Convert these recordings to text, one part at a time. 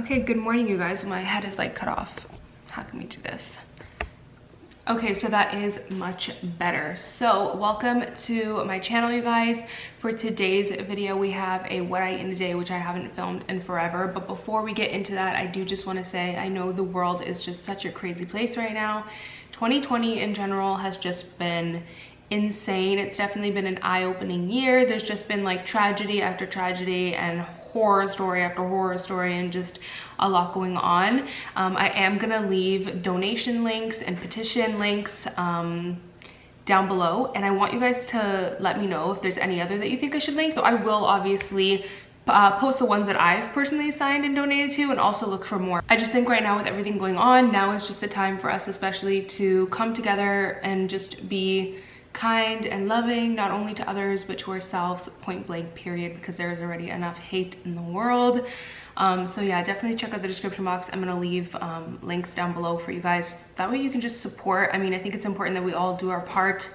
Okay, good morning, you guys. My head is like cut off. How can we do this? Okay, so that is much better. So welcome to my channel, you guys. For today's video, we have a what I eat in a day, which I haven't filmed in forever. But before we get into that, I do just want to say, I know the world is just such a crazy place right now. 2020 in general has just been insane. It's definitely been an eye-opening year. There's just been like tragedy after tragedy and horror story after horror story and just a lot going on. I am gonna leave donation links and petition links down below, and I want you guys to let me know if there's any other that you think I should link. So I will obviously post the ones that I've personally signed and donated to, and also look for more. I just think right now with everything going on, now is just the time for us especially to come together and just be kind and loving, not only to others but to ourselves, point blank period, because there's already enough hate in the world. So yeah, definitely check out the description box. I'm gonna leave links down below for you guys, that way you can just support. I mean, I think it's important that we all do our part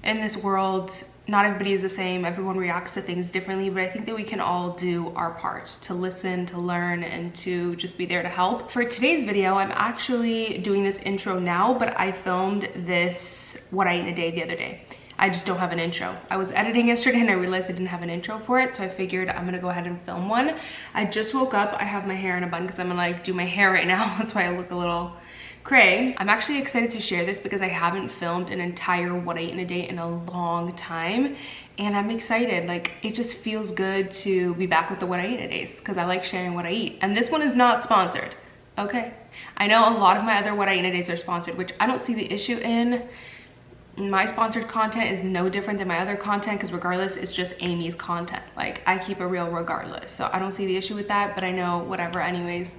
in this world. Not everybody is the same, everyone reacts to things differently, but I think that we can all do our part to listen, to learn, and to just be there to help. For today's video, I'm actually doing this intro now, but I filmed this what I eat in a day the other day. I just don't have an intro. I was editing yesterday and I realized I didn't have an intro for it, so I figured I'm gonna go ahead and film one. I just woke up, I have my hair in a bun because I'm gonna like do my hair right now. That's why I look a little cray. I'm actually excited to share this because I haven't filmed an entire what I eat in a day in a long time, and I'm excited. Like, it just feels good to be back with the what I eat in a days because I like sharing what I eat. And this one is not sponsored, okay? I know a lot of my other what I eat in a days are sponsored, which I don't see the issue in. My sponsored content is no different than my other content because regardless, it's just Amy's content. Like, I keep it real regardless, so I don't see the issue with that, but I know whatever. Anyways.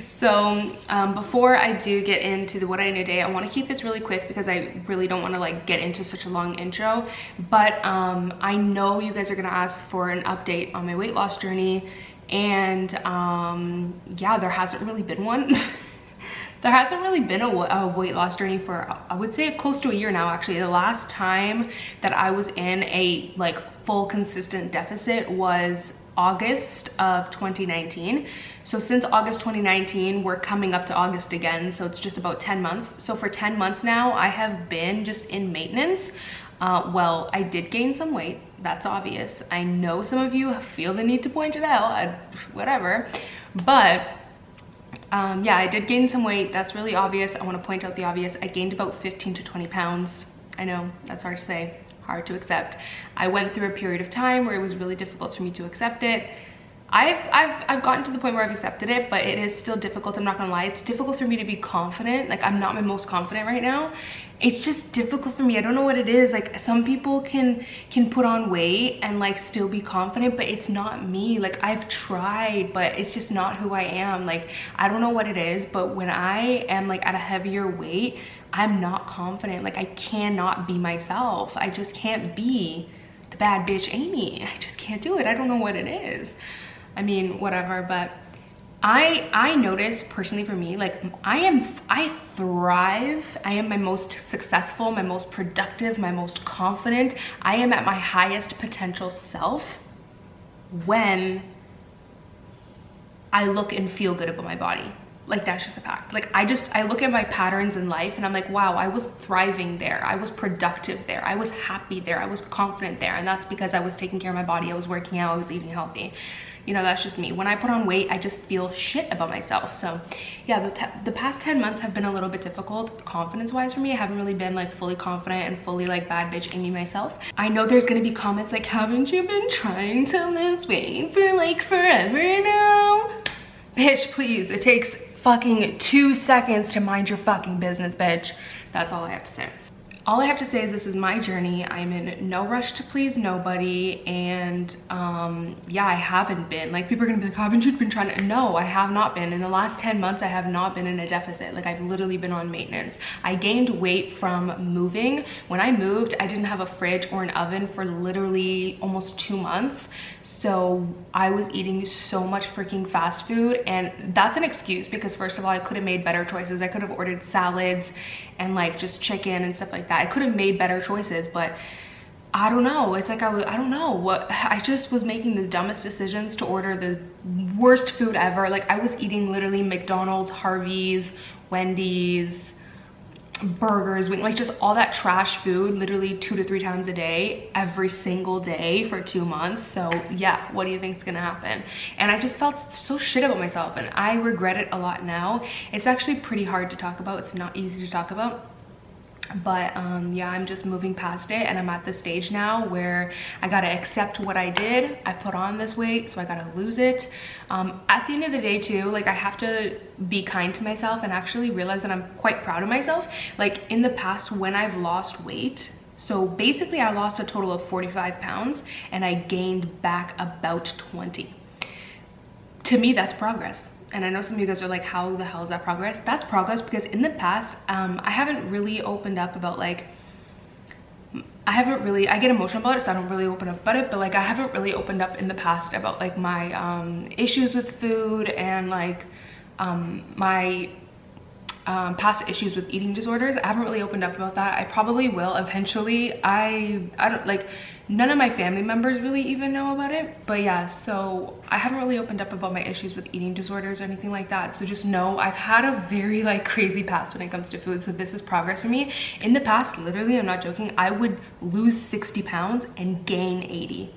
So before I do get into the what I eat in a day, I want to keep this really quick because I really don't want to like get into such a long intro. But I know you guys are gonna ask for an update on my weight loss journey, and yeah, there hasn't really been one. There hasn't really been a weight loss journey for, I would say, close to a year now, actually. The last time that I was in a like full consistent deficit was August of 2019. So since August 2019, we're coming up to August again, so it's just about 10 months. So for 10 months now, I have been just in maintenance. Well, I did gain some weight, that's obvious. I know some of you feel the need to point it out, whatever, but yeah, I did gain some weight. That's really obvious. I want to point out the obvious. I gained about 15 to 20 pounds. I know, that's hard to say, hard to accept. I went through a period of time where it was really difficult for me to accept it. I've gotten to the point where I've accepted it, but it is still difficult. I'm not gonna lie. It's difficult for me to be confident. Like, I'm not my most confident right now. It's just difficult for me. I don't know what it is. Like, some people can put on weight and like still be confident, but it's not me. Like, I've tried, but it's just not who I am. Like, I don't know what it is, but when I am like at a heavier weight, I'm not confident. Like, I cannot be myself. I just can't be the bad bitch Amy. I just can't do it. I don't know what it is. I mean, whatever, but I notice personally for me, like, I thrive. I am my most successful, my most productive, my most confident. I am at my highest potential self when I look and feel good about my body. Like, that's just a fact. Like, I look at my patterns in life and I'm like, wow, I was thriving there. I was productive there. I was happy there. I was confident there. And that's because I was taking care of my body. I was working out. I was eating healthy. You know, that's just me. When I put on weight, I just feel shit about myself. So yeah, the past 10 months have been a little bit difficult confidence wise for me. I haven't really been like fully confident and fully like bad bitch Amy myself. I know there's gonna be comments like, haven't you been trying to lose weight for like forever now? Bitch, please, it takes fucking 2 seconds to mind your fucking business, bitch. That's all I have to say. All I have to say is this is my journey. I'm in no rush to please nobody, and yeah, I haven't been. Like, people are gonna be like, haven't you been trying to? No, I have not been. In the last 10 months, I have not been in a deficit. Like, I've literally been on maintenance. I gained weight from moving. When I moved, I didn't have a fridge or an oven for literally almost 2 months. So I was eating so much freaking fast food, and that's an excuse because first of all, I could have made better choices. I could have ordered salads and like just chicken and stuff like that. I could have made better choices, but I don't know. It's like I don't know what, I just was making the dumbest decisions to order the worst food ever. Like I was eating literally McDonald's, Harvey's, Wendy's, burgers, like just all that trash food, literally 2 to 3 times a day, every single day for 2 months. So yeah, what do you think is gonna happen? And I just felt so shit about myself, and I regret it a lot now. It's actually pretty hard to talk about. It's not easy to talk about. But yeah, I'm just moving past it, and I'm at the stage now where I gotta accept what I did. I put on this weight, so I gotta lose it. At the end of the day too, like I have to be kind to myself and actually realize that I'm quite proud of myself. Like in the past when I've lost weight, so basically I lost a total of 45 pounds and I gained back about 20. To me, that's progress. And I know some of you guys are like, how the hell is that progress? That's progress, because in the past, I haven't really opened up about like, I get emotional about it, so I don't really open up about it, but like I haven't really opened up in the past about like my issues with food and like my past issues with eating disorders. I haven't really opened up about that. I probably will eventually. I don't like, none of my family members really even know about it, but yeah, so I haven't really opened up about my issues with eating disorders or anything like that. So just know I've had a very like crazy past when it comes to food, so this is progress for me. In the past, literally, I'm not joking, I would lose 60 pounds and gain 80.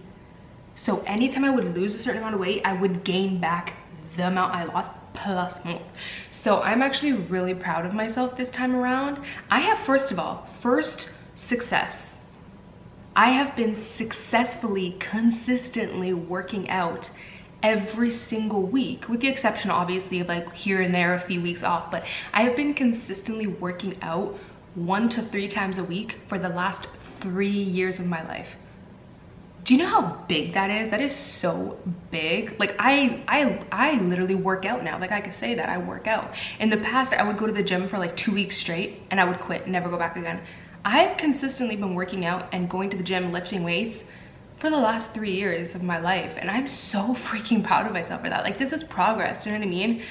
So anytime I would lose a certain amount of weight, I would gain back the amount I lost plus more. So I'm actually really proud of myself this time around. I have, first of all, first success. I have been successfully, consistently working out every single week, with the exception obviously of like here and there a few weeks off, but I have been consistently working out 1 to 3 times a week for the last 3 years of my life. Do you know how big that is? That is so big. Like I literally work out now. Like I could say that I work out. In the past, I would go to the gym for like 2 weeks straight and I would quit and never go back again. I've consistently been working out and going to the gym, lifting weights for the last 3 years of my life. And I'm so freaking proud of myself for that. Like this is progress, you know what I mean?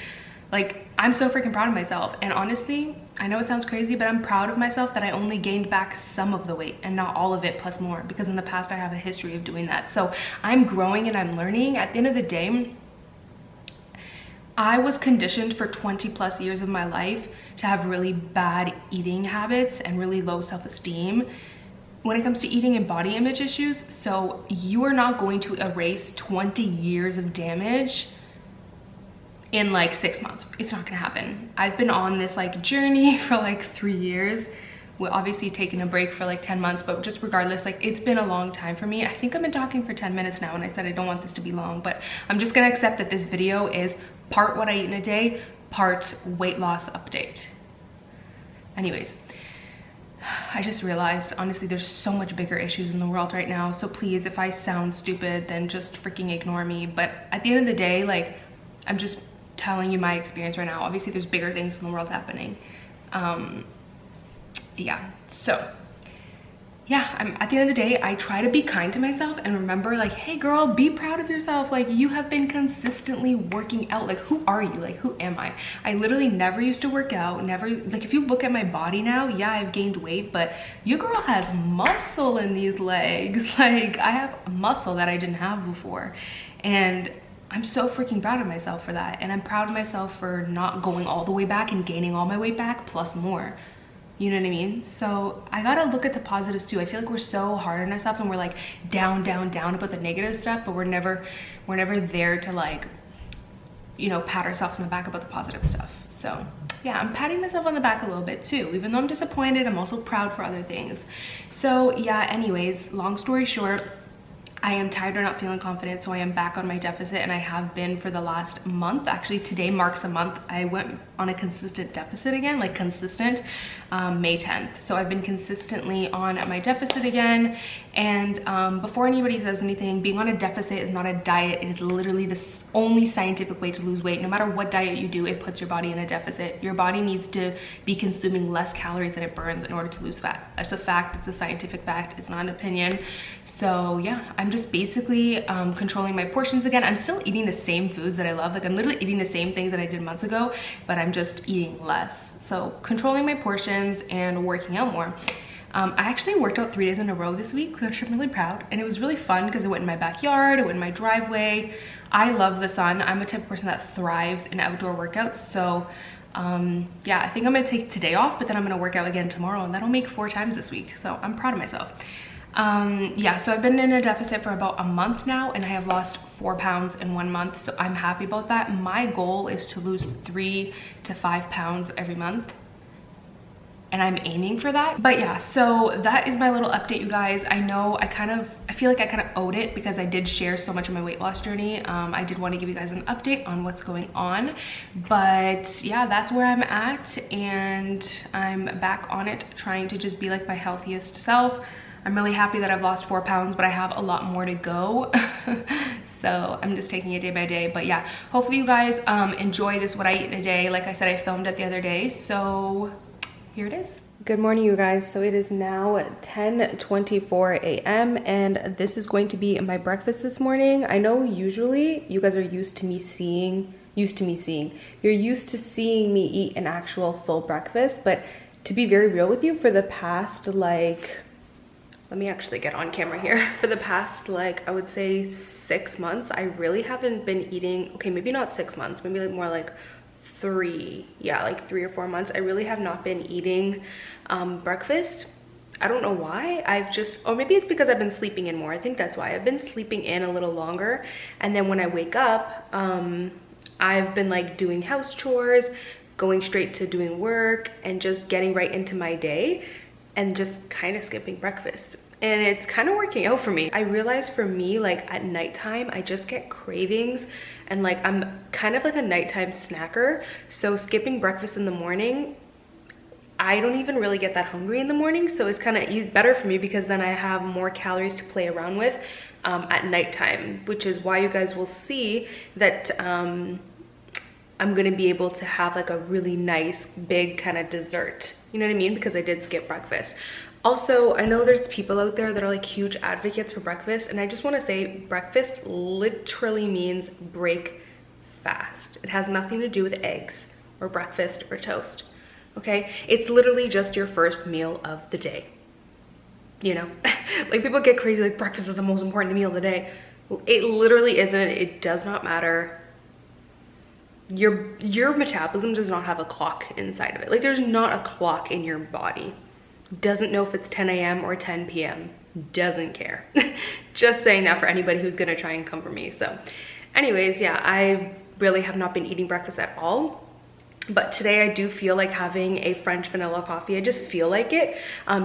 Like I'm so freaking proud of myself. And honestly, I know it sounds crazy, but I'm proud of myself that I only gained back some of the weight and not all of it plus more, because in the past I have a history of doing that. So I'm growing and I'm learning. At the end of the day, I was conditioned for 20 plus years of my life to have really bad eating habits and really low self-esteem when it comes to eating and body image issues. So you are not going to erase 20 years of damage in like 6 months. It's not gonna happen. I've been on this like journey for like 3 years. We're obviously taking a break for like 10 months, but just regardless, like it's been a long time for me. I think I've been talking for 10 minutes now, and I said I don't want this to be long, but I'm just gonna accept that this video is part what I eat in a day, part weight loss update. Anyways, I just realized, honestly, there's so much bigger issues in the world right now. So please, if I sound stupid, then just freaking ignore me. But at the end of the day, like, I'm just telling you my experience right now. Obviously, there's bigger things in the world happening. Yeah, so yeah, at the end of the day, I try to be kind to myself and remember like, hey girl, be proud of yourself. Like you have been consistently working out. Like who are you? Like who am I? I literally never used to work out, never, like if you look at my body now, yeah, I've gained weight, but your girl has muscle in these legs. Like I have muscle that I didn't have before. And I'm so freaking proud of myself for that. And I'm proud of myself for not going all the way back and gaining all my weight back plus more. You know what I mean? So I gotta look at the positives too. I feel like we're so hard on ourselves and we're like down about the negative stuff, but we're never there to like, you know, pat ourselves on the back about the positive stuff. So yeah, I'm patting myself on the back a little bit too. Even though I'm disappointed, I'm also proud for other things. So yeah, anyways, long story short, I am tired of not feeling confident, so I am back on my deficit, and I have been for the last month. Actually, today marks a month. I went on a consistent deficit again, like consistent, May 10th. So I've been consistently on my deficit again. And before anybody says anything, being on a deficit is not a diet. It is literally the only scientific way to lose weight. No matter what diet you do, it puts your body in a deficit. Your body needs to be consuming less calories than it burns in order to lose fat. That's a fact. It's a scientific fact. It's not an opinion. So yeah, I'm just basically controlling my portions again. I'm still eating the same foods that I love. Like I'm literally eating the same things that I did months ago, but I'm just eating less. So controlling my portions and working out more. I actually worked out 3 days in a row this week, which I'm really proud. And it was really fun because it went in my backyard, it went in my driveway. I love the sun. I'm a type of person that thrives in outdoor workouts. So yeah, I think I'm gonna take today off, but then I'm gonna work out again tomorrow, and that'll make 4 times this week. So I'm proud of myself. Yeah, so I've been in a deficit for about a month now, and I have lost 4 pounds in 1 month. So I'm happy about that. My goal is to lose 3 to 5 pounds every month, and I'm aiming for that. But yeah, so that is my little update, you guys. I know I feel like I kind of owed it because I did share so much of my weight loss journey. I did want to give you guys an update on what's going on, but yeah, that's where I'm at, and I'm back on it, trying to just be like my healthiest self. I'm really happy that I've lost 4 pounds, but I have a lot more to go. So I'm just taking it day by day. But yeah, hopefully you guys enjoy this what I eat in a day. Like I said, I filmed it the other day, so here it is. Good morning, you guys. So it is now 10:24 a.m. and this is going to be my breakfast this morning. I know usually you guys are used to seeing me eat an actual full breakfast, but to be very real with you, for the past like, let me actually get on camera here. For the past like, I would say 6 months, I really haven't been eating, okay, maybe not 6 months, maybe like more like 3, yeah, like 3 or 4 months. I really have not been eating breakfast. I don't know why. Or maybe it's because I've been sleeping in more. I think that's why. I've been sleeping in a little longer, and then when I wake up, I've been like doing house chores, going straight to doing work, and just getting right into my day, and just kind of skipping breakfast. And it's kind of working out for me. I realized for me, like at nighttime, I just get cravings, and like I'm kind of like a nighttime snacker. So skipping breakfast in the morning, I don't even really get that hungry in the morning. So it's kind of better for me because then I have more calories to play around with at nighttime, which is why you guys will see that I'm gonna be able to have like a really nice big kind of dessert. You know what I mean? Because I did skip breakfast. Also, I know there's people out there that are like huge advocates for breakfast, and I just want to say breakfast literally means break fast. It has nothing to do with eggs or breakfast or toast, okay? It's literally just your first meal of the day, you know? Like people get crazy, like breakfast is the most important meal of the day. It literally isn't. It does not matter. Your metabolism does not have a clock inside of it. Like there's not a clock in your body. Doesn't know if it's 10 a.m. or 10 p.m. Doesn't care. Just saying that for anybody who's gonna try and come for me. So anyways, yeah, I really have not been eating breakfast at all. But today I do feel like having a French vanilla coffee. I just feel like it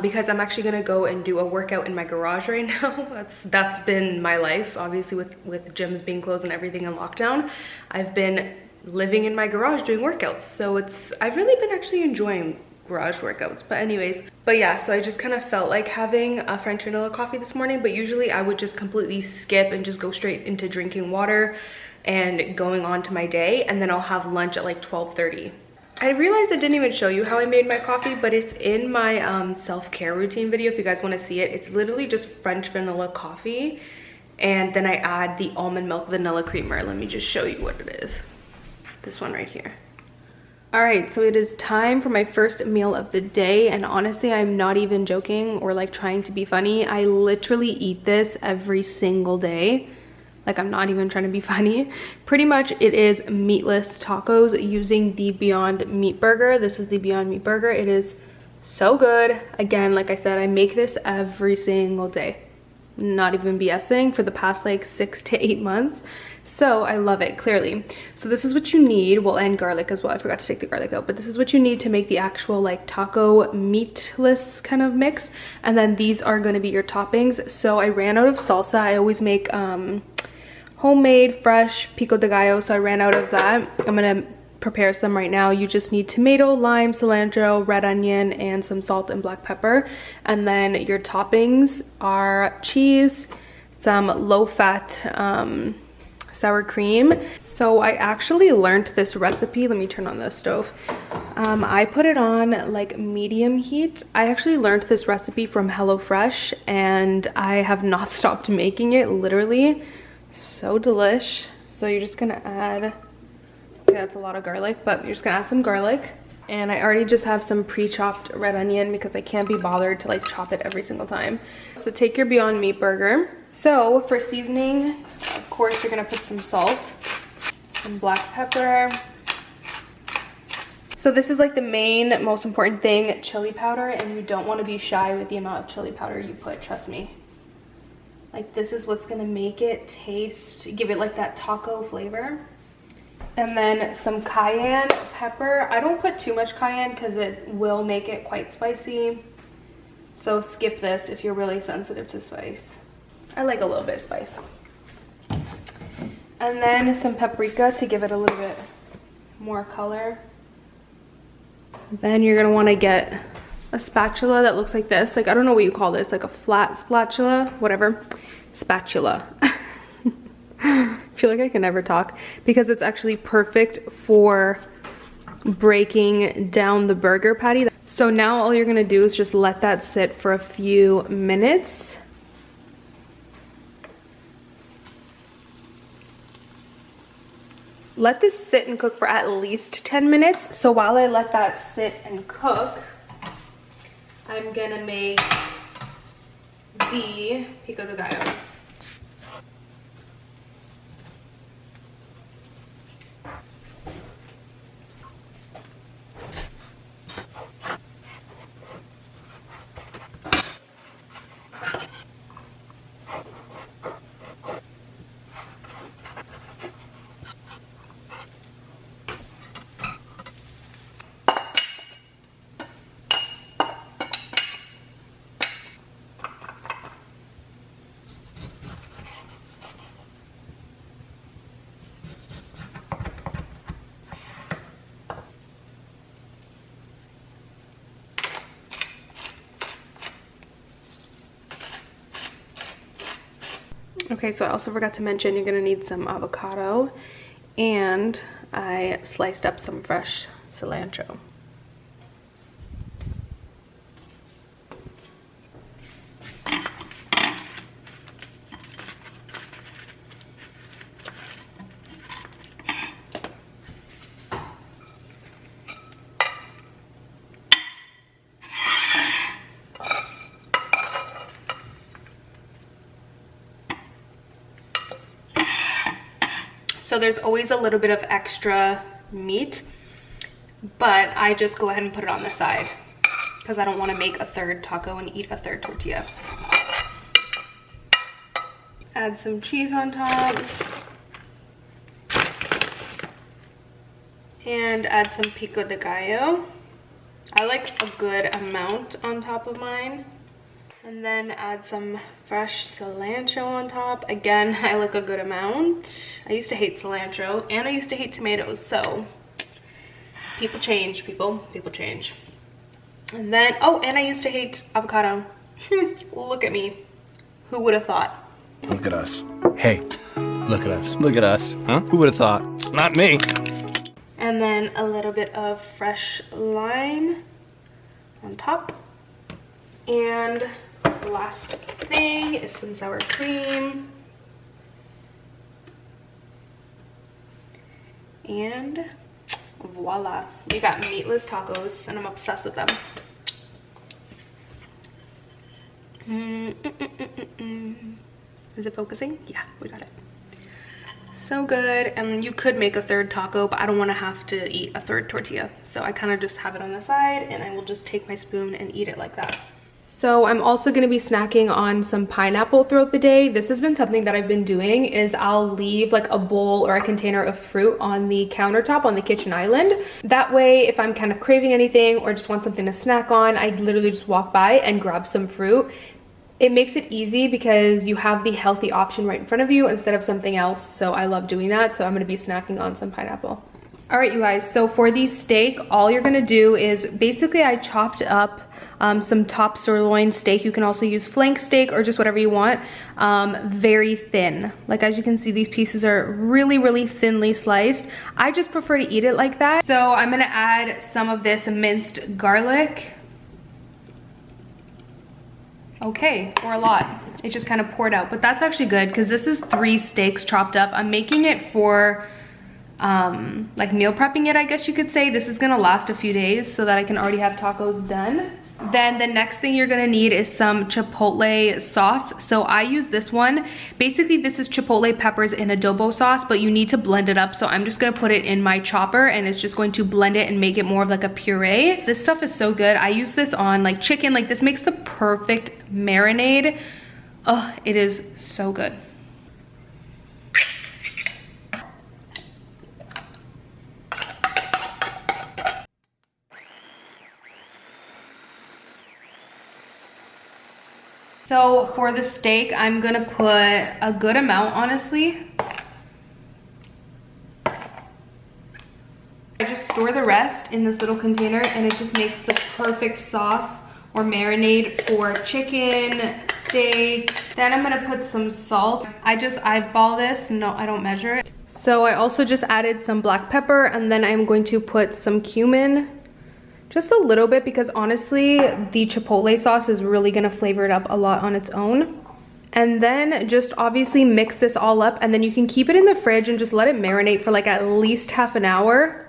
because I'm actually gonna go and do a workout in my garage right now. That's been my life. Obviously with gyms being closed and everything in lockdown, I've been living in my garage doing workouts. So I've really been actually enjoying garage workouts. But anyways, yeah, so I just kind of felt like having a French vanilla coffee this morning, but usually I would just completely skip and just go straight into drinking water and going on to my day, and then I'll have lunch at like 12:30. I realized I didn't even show you how I made my coffee, but it's in my self-care routine video if you guys want to see it. It's literally just French vanilla coffee, and then I add the almond milk vanilla creamer. Let me just show you what it is. This one right here. All right, so it is time for my first meal of the day, and honestly, I'm not even joking or like trying to be funny. I literally eat this every single day. Like I'm not even trying to be funny. Pretty much it is meatless tacos using the Beyond Meat Burger. This is the Beyond Meat Burger. It is so good. Again, like I said, I make this every single day. Not even BSing, for the past like 6 to 8 months. So I love it, clearly. So this is what you need. Well, and garlic as well. I forgot to take the garlic out, but this is what you need to make the actual like taco meatless kind of mix. And then these are gonna be your toppings. So I ran out of salsa. I always make homemade fresh pico de gallo, so I ran out of that. I'm gonna prepare some right now. You just need tomato, lime, cilantro, red onion, and some salt and black pepper. And then your toppings are cheese, some low-fat sour cream. So I actually learned this recipe. Let me turn on the stove. I put it on like medium heat. I actually learned this recipe from HelloFresh, and I have not stopped making it, literally. So delish. So you're just gonna add, okay, that's a lot of garlic, but you're just gonna add some garlic. And I already just have some pre-chopped red onion because I can't be bothered to like chop it every single time. So take your Beyond Meat burger. So for seasoning, of course you're gonna put some salt, some black pepper. So this is like the main, most important thing, chili powder, and you don't want to be shy with the amount of chili powder you put, trust me. Like this is what's gonna make it taste, give it like that taco flavor. And then some cayenne pepper. I don't put too much cayenne because it will make it quite spicy. So skip this if you're really sensitive to spice. I like a little bit of spice. And then some paprika to give it a little bit more color. Then you're gonna wanna get a spatula that looks like this. Like, I don't know what you call this, like a flat spatula, whatever. Spatula. I feel like I can never talk because it's actually perfect for breaking down the burger patty. So now all you're gonna do is just let that sit for a few minutes. Let this sit and cook for at least 10 minutes. So while I let that sit and cook, I'm gonna make the pico de gallo. Okay, so I also forgot to mention you're gonna need some avocado, and I sliced up some fresh cilantro. So there's always a little bit of extra meat, but I just go ahead and put it on the side because I don't want to make a third taco and eat a third tortilla. Add some cheese on top. And add some pico de gallo. I like a good amount on top of mine. And then add some fresh cilantro on top. Again, I like a good amount. I used to hate cilantro and I used to hate tomatoes, so people change, people change. And then, oh, and I used to hate avocado. Look at me. Who would have thought? Look at us. Hey, look at us. Look at us. Huh? Who would have thought? Not me. And then a little bit of fresh lime on top. And the last thing is some sour cream. And voila, we got meatless tacos, and I'm obsessed with them. Is it focusing? Yeah, we got it. So good. And you could make a third taco, but I don't want to have to eat a third tortilla, so I kind of just have it on the side, and I will just take my spoon and eat it like that. So I'm also going to be snacking on some pineapple throughout the day. This has been something that I've been doing, is I'll leave like a bowl or a container of fruit on the countertop on the kitchen island. That way, if I'm kind of craving anything or just want something to snack on, I literally just walk by and grab some fruit. It makes it easy because you have the healthy option right in front of you instead of something else. So I love doing that. So I'm going to be snacking on some pineapple. All right, you guys, so for the steak, all you're gonna do is basically I chopped up some top sirloin steak. You can also use flank steak or just whatever you want, very thin. Like, as you can see, these pieces are really, really thinly sliced. I just prefer to eat it like that. So I'm gonna add some of this minced garlic. Okay, or a lot. It just kind of poured out, but that's actually good because this is 3 steaks chopped up. I'm making it for like meal prepping it, I guess you could say. This is gonna last a few days so that I can already have tacos done. Then the next thing you're gonna need is some chipotle sauce. So I use this one. Basically, this is chipotle peppers in adobo sauce, but you need to blend it up. So I'm just gonna put it in my chopper and it's just going to blend it and make it more of like a puree. This stuff is so good. I use this on like chicken. Like this makes the perfect marinade. Oh, it is so good. So for the steak, I'm gonna put a good amount, honestly. I just store the rest in this little container and it just makes the perfect sauce or marinade for chicken, steak. Then I'm gonna put some salt. I just eyeball this, no, I don't measure it. So I also just added some black pepper and then I'm going to put some cumin. Just a little bit because honestly, the chipotle sauce is really gonna flavor it up a lot on its own. And then just obviously mix this all up and then you can keep it in the fridge and just let it marinate for like at least half an hour.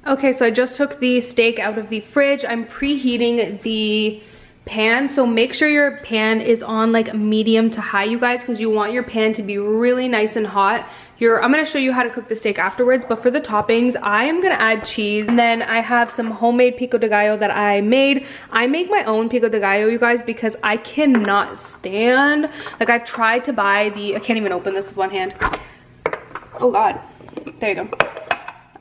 Okay, so I just took the steak out of the fridge. I'm preheating the pan, so make sure your pan is on like medium to high, you guys, because you want your pan to be really nice and hot. I'm gonna show you how to cook the steak afterwards, but for the toppings, I am gonna add cheese. And then I have some homemade pico de gallo that I made. I make my own pico de gallo, you guys, because I cannot stand, like I've tried to buy I can't even open this with one hand. Oh God, there you go.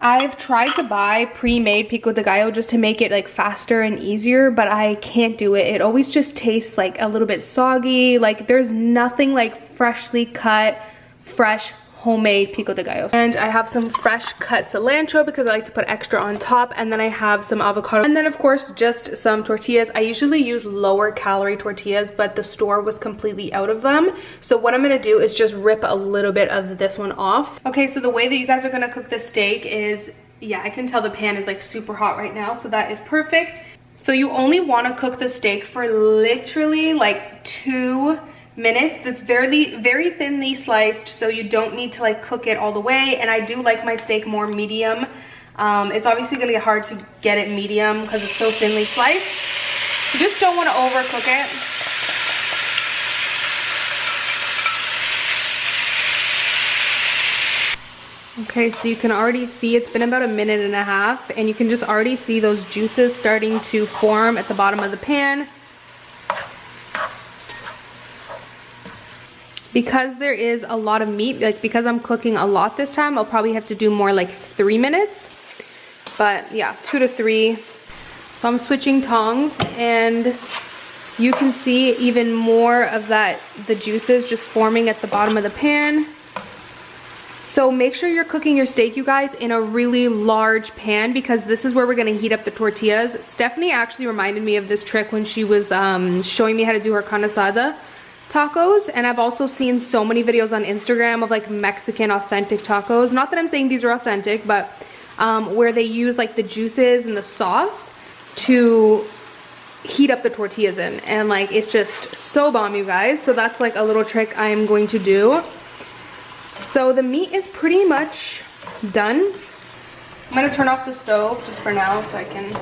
I've tried to buy pre-made pico de gallo just to make it like faster and easier, but I can't do it. It always just tastes like a little bit soggy. Like there's nothing like freshly cut, fresh homemade pico de gallo. And I have some fresh cut cilantro because I like to put extra on top, and then I have some avocado, and then of course just some tortillas. I usually use lower calorie tortillas, but the store was completely out of them, so what I'm gonna do is just rip a little bit of this one off. Okay, so the way that you guys are gonna cook this steak is, yeah, I can tell the pan is like super hot right now, so that is perfect. So you only want to cook the steak for literally like 2 minutes. That's very thinly sliced, so you don't need to like cook it all the way. And I do like my steak more medium. It's obviously gonna get hard to get it medium because it's so thinly sliced. You just don't want to overcook it. Okay, so you can already see it's been about 1.5 minutes, and you can just already see those juices starting to form at the bottom of the pan. Because there is a lot of meat, like because I'm cooking a lot this time, I'll probably have to do more like 3 minutes. But yeah, 2 to 3. So I'm switching tongs, and you can see even more of that, the juices just forming at the bottom of the pan. So make sure you're cooking your steak, you guys, in a really large pan, because this is where we're gonna heat up the tortillas. Stephanie actually reminded me of this trick when she was showing me how to do her carne asada tacos, and I've also seen so many videos on Instagram of like Mexican authentic tacos. Not that I'm saying these are authentic, but where they use like the juices and the sauce to heat up the tortillas in, and like it's just so bomb, you guys. So that's like a little trick I am going to do. So the meat is pretty much done. I'm gonna turn off the stove just for now so I can.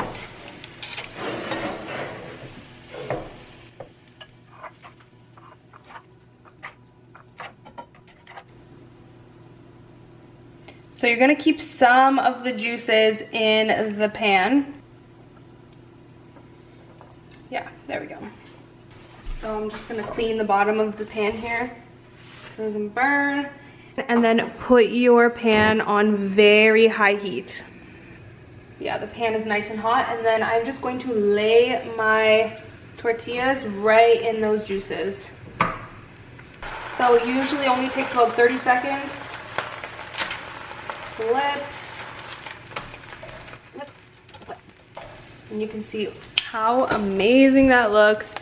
So you're gonna keep some of the juices in the pan. Yeah, there we go. So I'm just gonna clean the bottom of the pan here so it doesn't burn. And then put your pan on very high heat. Yeah, the pan is nice and hot, and then I'm just going to lay my tortillas right in those juices. So it usually only takes about 30 seconds. Flip. And you can see how amazing that looks.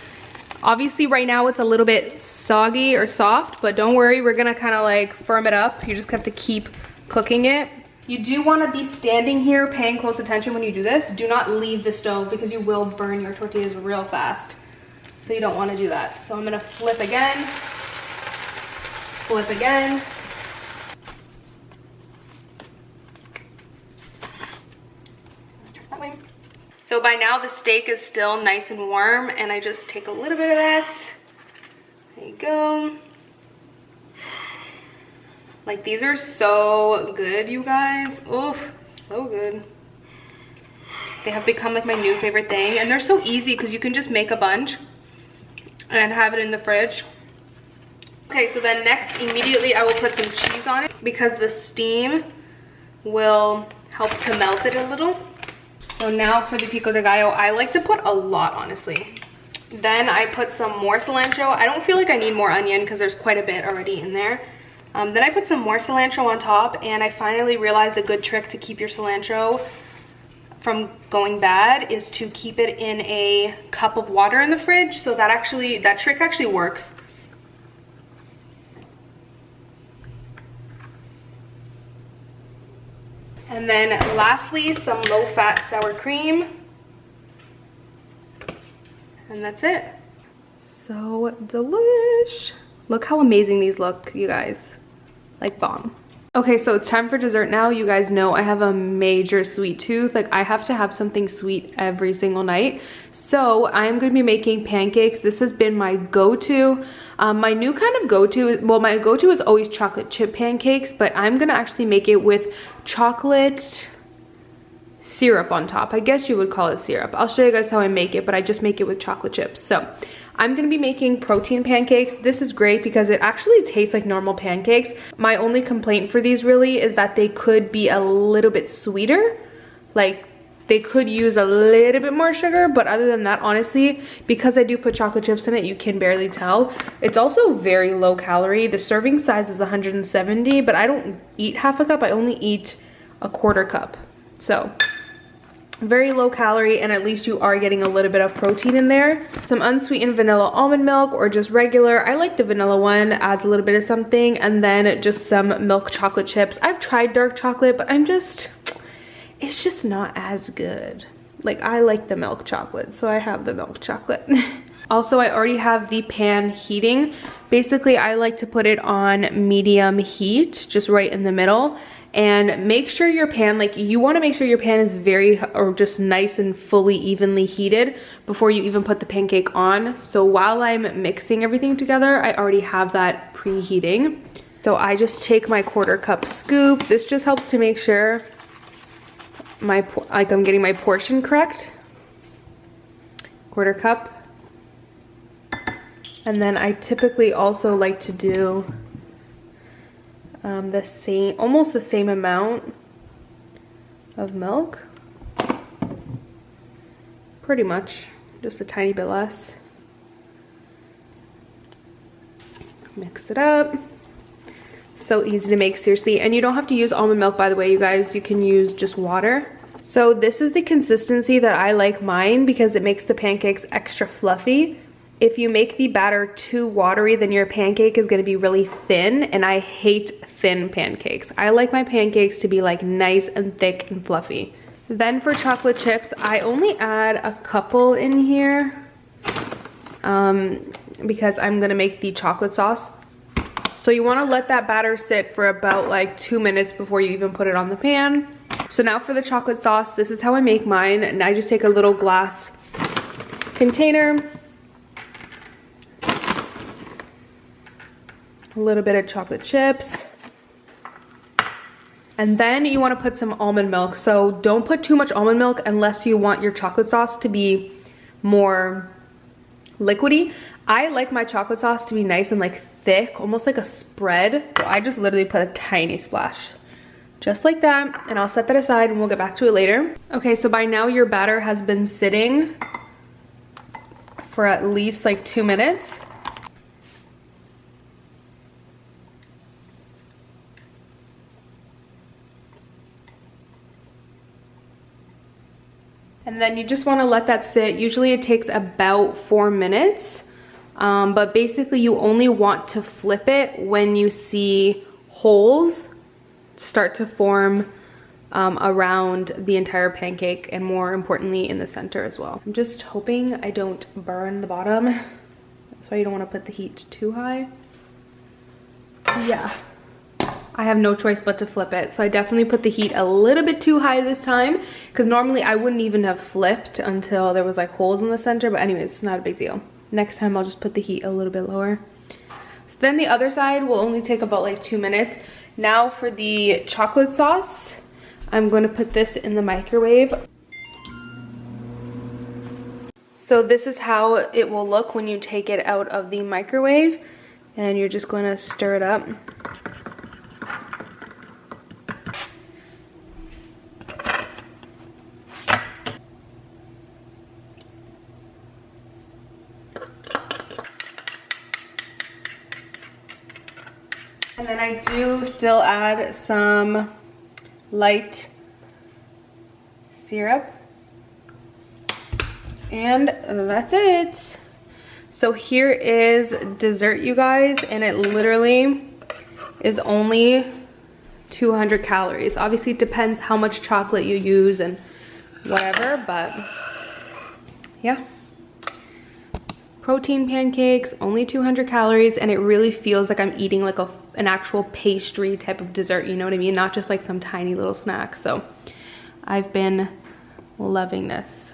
Obviously right now it's a little bit soggy or soft, but don't worry, we're gonna kind of like firm it up. You just have to keep cooking it. You do want to be standing here paying close attention when you do this. Do not leave the stove because you will burn your tortillas real fast. So you don't want to do that. So I'm gonna flip again. Flip again. So by now the steak is still nice and warm, and I just take a little bit of that. There you go. Like, these are so good, you guys. Oof, so good. They have become like my new favorite thing, and they're so easy because you can just make a bunch and have it in the fridge. Okay, so then next, immediately I will put some cheese on it because the steam will help to melt it a little. So now for the pico de gallo, I like to put a lot, honestly. Then I put some more cilantro. I don't feel like I need more onion because there's quite a bit already in there. Then I put some more cilantro on top, and I finally realized a good trick to keep your cilantro from going bad is to keep it in a cup of water in the fridge. So that trick actually works. And then lastly, some low-fat sour cream. And that's it. So delish. Look how amazing these look, you guys. Like bomb. Okay, so it's time for dessert now. You guys know I have a major sweet tooth. Like, I have to have something sweet every single night. So I'm gonna be making pancakes. This has been my go-to. My new kind of go-to, well, my go-to is always chocolate chip pancakes, but I'm gonna actually make it with chocolate syrup on top. I guess you would call it syrup. I'll show you guys how I make it, but I just make it with chocolate chips. So I'm gonna be making protein pancakes. This is great because it actually tastes like normal pancakes. My only complaint for these really is that they could be a little bit sweeter. Like, they could use a little bit more sugar, but other than that, honestly, because I do put chocolate chips in it, you can barely tell. It's also very low calorie. The serving size is 170, but I don't eat half a cup. I only eat a quarter cup. So very low calorie, and at least you are getting a little bit of protein in there. Some unsweetened vanilla almond milk or just regular. I like the vanilla one, adds a little bit of something, and then just some milk chocolate chips. I've tried dark chocolate, but it's just not as good. Like, I like the milk chocolate, so I have the milk chocolate. Also, I already have the pan heating. Basically, I like to put it on medium heat, just right in the middle. And make sure your pan, like, you want to make sure your pan is or just nice and fully evenly heated before you even put the pancake on. So while I'm mixing everything together, I already have that preheating. So I just take my quarter cup scoop. This just helps to make sure I'm getting my portion correct. Quarter cup. And then I typically also like to do almost the same amount of milk. Pretty much, just a tiny bit less. Mix it up. So easy to make, seriously. And you don't have to use almond milk, by the way, you guys. You can use just water. So this is the consistency that I like mine because it makes the pancakes extra fluffy. If you make the batter too watery, then your pancake is gonna be really thin, and I hate thin pancakes. I like my pancakes to be like nice and thick and fluffy. Then for chocolate chips, I only add a couple in here because I'm gonna make the chocolate sauce. So you wanna let that batter sit for about like 2 minutes before you even put it on the pan. So now for the chocolate sauce, this is how I make mine. And I just take a little glass container, a little bit of chocolate chips, and then you want to put some almond milk. So don't put too much almond milk unless you want your chocolate sauce to be more liquidy. I like my chocolate sauce to be nice and like thick, almost like a spread. So I just literally put a tiny splash, just like that, and I'll set that aside and we'll get back to it later. Okay, so by now your batter has been sitting for at least like 2 minutes. And then you just want to let that sit. Usually it takes about 4 minutes, but basically you only want to flip it when you see holes start to form around the entire pancake, and more importantly in the center as well. I'm just hoping I don't burn the bottom. That's why you don't want to put the heat too high. Yeah. I have no choice but to flip it. So I definitely put the heat a little bit too high this time, because normally I wouldn't even have flipped until there was like holes in the center, but anyways, it's not a big deal. Next time I'll just put the heat a little bit lower. So then the other side will only take about like 2 minutes. Now for the chocolate sauce, I'm going to put this in the microwave. So this is how it will look when you take it out of the microwave, and you're just going to stir it up. And then I do still add some light syrup. And that's it. So here is dessert, you guys, and it literally is only 200 calories. Obviously it depends how much chocolate you use and whatever, but yeah. Protein pancakes, only 200 calories, and it really feels like I'm eating like an actual pastry type of dessert, you know what I mean? Not just like some tiny little snack. So I've been loving this.